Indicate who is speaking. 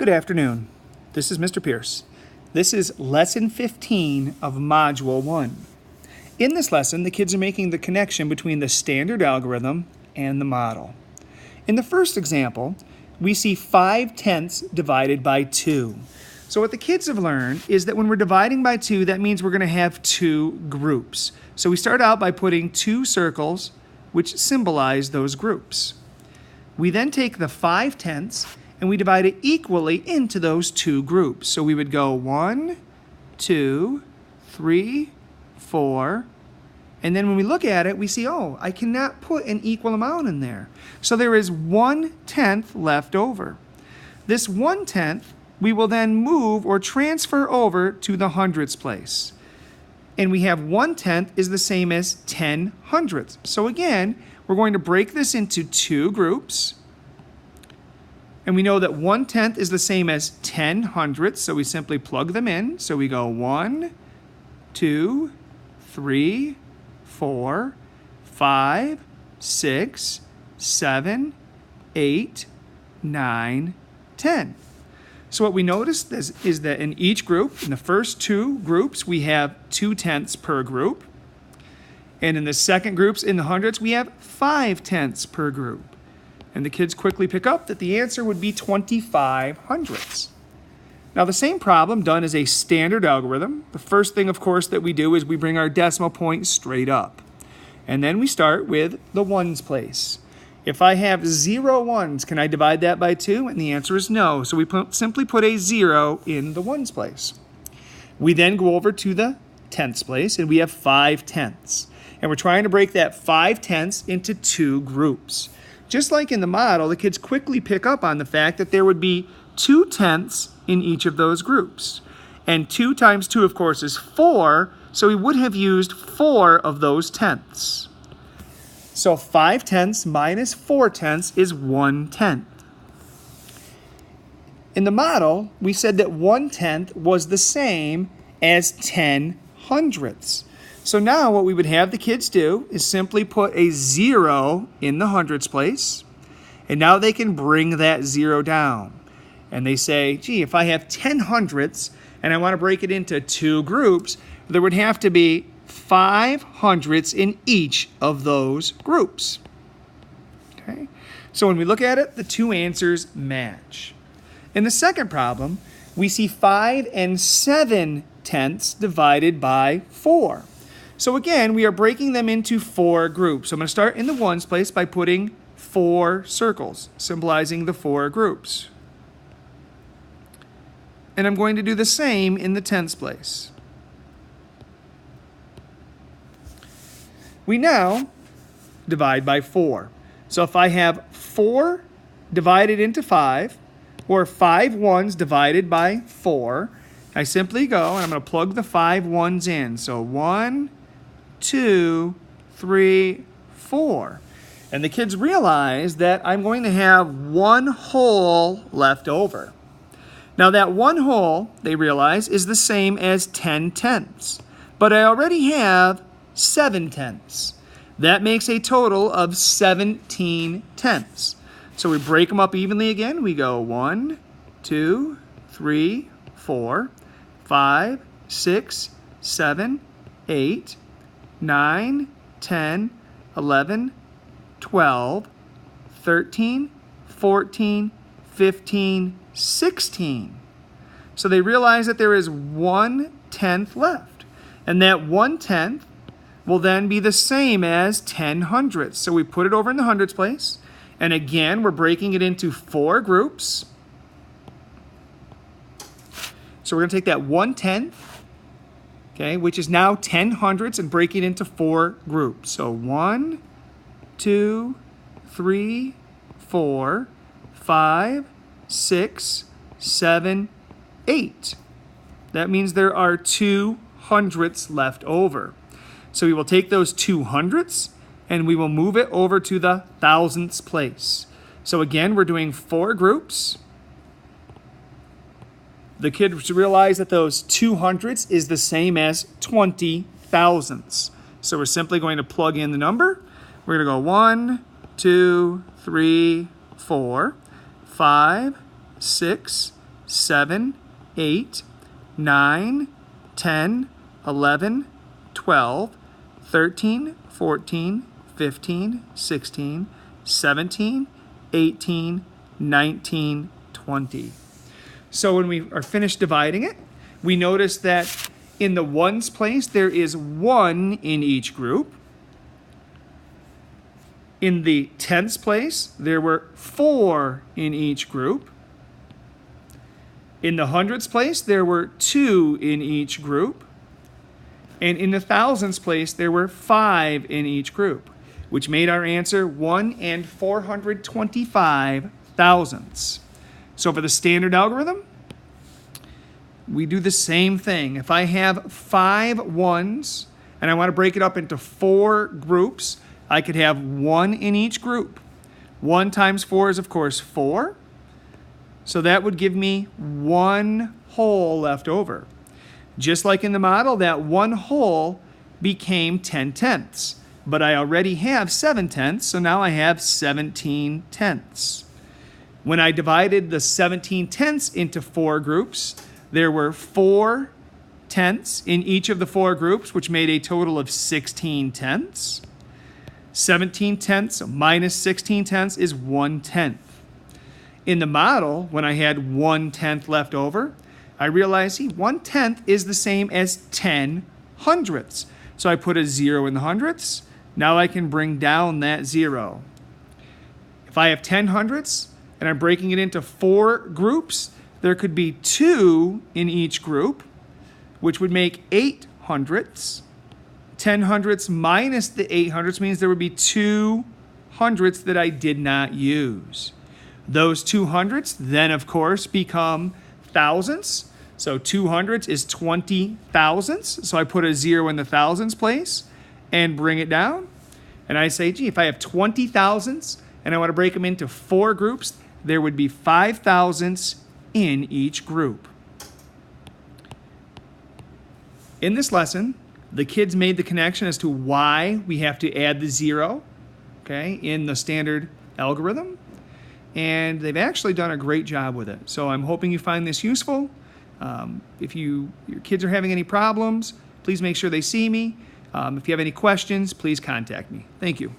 Speaker 1: Good afternoon. This is Mr. Pierce. This is Lesson 15 of Module 1. In this lesson, the kids are making the connection between the standard algorithm and the model. In the first example, we see 5/10 divided by 2. So what the kids have learned is that when we're dividing by 2, that means we're going to have two groups. So we start out by putting two circles which symbolize those groups. We then take the 5/10 and we divide it equally into those two groups. So we would go 1, 2, 3, 4, and then when we look at it, we see, oh, I cannot put an equal amount in there. So there is 1/10 left over. This 1/10 we will then move or transfer over to the hundredths place. And we have 1/10 is the same as 10 hundredths. So again, we're going to break this into two groups. And we know that 1/10 is the same as 10 hundredths, so we simply plug them in. So we go 1, 2, 3, 4, 5, 6, 7, 8, 9, 10. So what we notice is that in each group, in the first two groups, we have 2/10 per group. And in the second groups, in the hundredths, we have 5/10 per group. And the kids quickly pick up that the answer would be 25 hundredths. Now the same problem done as a standard algorithm. The first thing, of course, that we do is we bring our decimal point straight up. And then we start with the ones place. If I have 0 ones, can I divide that by 2? And the answer is no. So we simply put a 0 in the ones place. We then go over to the tenths place and we have 5/10. And we're trying to break that 5/10 into two groups. Just like in the model, the kids quickly pick up on the fact that there would be 2/10 in each of those groups. And 2 times 2, of course, is 4, so we would have used 4 of those tenths. So 5/10 minus 4/10 is 1/10. In the model, we said that 1/10 was the same as 10 hundredths. So now what we would have the kids do is simply put a 0 in the hundredths place, and now they can bring that 0 down. And they say, gee, if I have 10 hundredths and I want to break it into two groups, there would have to be 5 hundredths in each of those groups. Okay? So when we look at it, the two answers match. In the second problem, we see 5 7/10 divided by 4. So again, we are breaking them into four groups. So I'm going to start in the ones place by putting 4 circles, symbolizing the 4 groups. And I'm going to do the same in the tenths place. We now divide by 4. So if I have 4 divided into 5, or 5 ones divided by 4, I simply go and I'm going to plug the 5 ones in. So 1, 2, 3, 4. And the kids realize that I'm going to have 1 whole left over. Now that 1 whole, they realize, is the same as 10/10. But I already have 7/10. That makes a total of 17/10. So we break them up evenly again. We go 1, 2, 3, 4, 5, 6, 7, 8, 9, 10, 11, 12, 13, 14, 15, 16. So they realize that there is 1/10 left. And that 1/10 will then be the same as 10 hundredths. So we put it over in the hundredths place. And again, we're breaking it into 4 groups. So we're going to take that 1/10, okay, which is now 10 hundredths, and break it into 4 groups. So 1, 2, 3, 4, 5, 6, 7, 8. That means there are 2 hundredths left over. So we will take those 2 hundredths and we will move it over to the thousandths place. So again, we're doing 4 groups. The kids realize that those 2 hundredths is the same as 20 thousandths. So we're simply going to plug in the number. We're going to go 1, 2, 3, 4, 5, 6, 7, 8, 9, 10, 11, 12, 13, 14, 15, 16, 17, 18, 19, 20. So when we are finished dividing it, we notice that in the ones place, there is 1 in each group. In the tenths place, there were 4 in each group. In the hundredths place, there were 2 in each group. And in the thousandths place, there were 5 in each group, which made our answer 1 and 425 thousandths. So for the standard algorithm, we do the same thing. If I have 5 ones and I want to break it up into 4 groups, I could have 1 in each group. 1 times 4 is, of course, 4. So that would give me 1 whole left over. Just like in the model, that 1 whole became 10 tenths. But I already have 7 tenths, so now I have 17 tenths. When I divided the 17 tenths into 4 groups, there were 4 tenths in each of the 4 groups, which made a total of 16 tenths. 17 tenths minus 16 tenths is 1 tenth. In the model, when I had 1 tenth left over, I realized, 1 tenth is the same as 10 hundredths. So I put a 0 in the hundredths. Now I can bring down that 0. If I have 10 hundredths and I'm breaking it into 4 groups, there could be 2 in each group, which would make 8 hundredths. 10 hundredths minus the 8 hundredths means there would be 2 hundredths that I did not use. Those 2 hundredths then, of course, become thousandths. So 2 hundredths is 20 thousandths. So I put a 0 in the thousandths place and bring it down. And I say, if I have 20 thousandths and I want to break them into 4 groups, there would be 5 thousandths in each group. In this lesson, the kids made the connection as to why we have to add the 0, okay, in the standard algorithm. And they've actually done a great job with it. So I'm hoping you find this useful. If your kids are having any problems, please make sure they see me. If you have any questions, please contact me. Thank you.